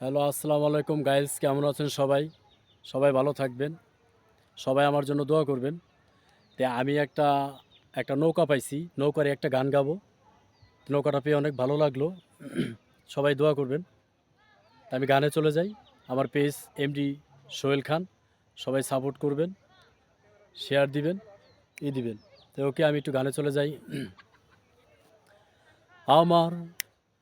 Hello, আসসালামু আলাইকুম guys, কেমন আছেন সবাই? সবাই ভালো থাকবেন। সবাই আমার জন্য দোয়া করবেন। আমি একটা নৌকা পাইছি। নৌকার একটা গান গাবো। নৌকাটা পেয়ে অনেক ভালো লাগলো। সবাই দোয়া করবেন। আমি গানে চলে যাই। আমার পেজ এমডি সোহেল খান। সবাই সাপোর্ট করবেন, শেয়ার দিবেন, দিবেন। ওকে, আমি একটু গানে চলে যাই। আমার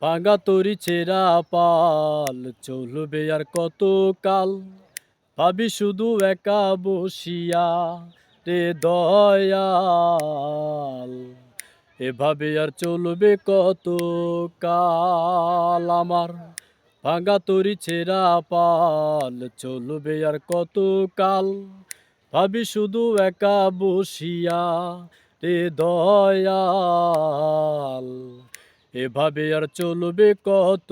ভাঙা তরি ছেঁড়া পাল চলবে আর কত কাল, ভাবি শুধু একা বসিয়া রে দয়াল, এভাবে আর চলবে কত কাল। আমার ভাঙা তরি ছেঁড়া পাল চলবে আর কত কাল, ভাবি শুধু একা বসিয়া রে দয়াল, এভাবে আর চলবে কত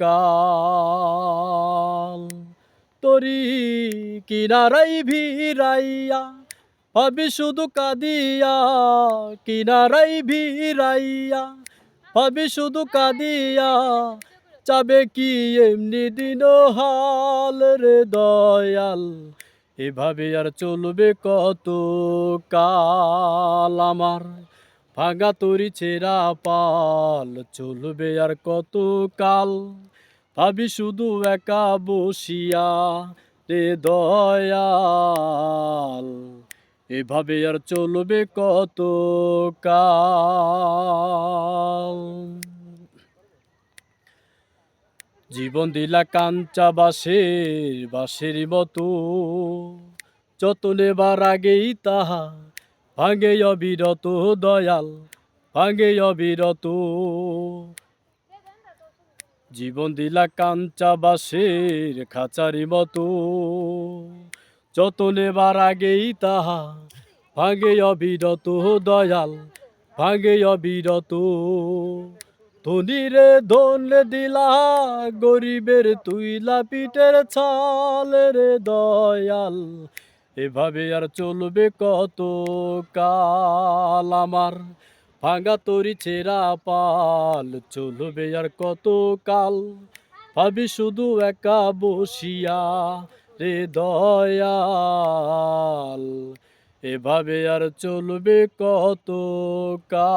কাল। তরি কিনারাই ভিড়াইয়া ভাবি শুধু কাঁদিয়া, কিনারাই ভিড়াইয়া ভাবি শুধু কাঁদিয়া, চাবে কি এমনি দিন হাল রে দয়াল, এভাবে আর চলবে কত কাল। আমার ভাঙা তরি ছেঁড়া পাল চলবে আর কত কাল, ভাবি শুধু একা বসিয়া রে দয়াল, এভাবে আর চলবে কত কাল। জীবন দিলা কাঞ্চা বাঁশের মতো, যত নেবার আগেই তাহা ভাঙে অবিরত দয়াল, ভাঙে অবিরত। জীবন দিলা কাঞ্চা বাঁশের খাঁচারি মতো, যত নেবার আগেই তাহা ভাঙে অবিরত দয়াল, ভাঙে অবিরত। ধনীরে ধন দিলা, গরিবের তুইলা পিঠের ছাল রে দয়াল, এভাবে আর চলবে কত কাল। আমার ভাঙা তরি ছেঁড়া পাল চলবে আর কত কাল, ভাবি শুধু একা বসিয়া রে দয়াল, এভাবে আর চলবে কত কাল।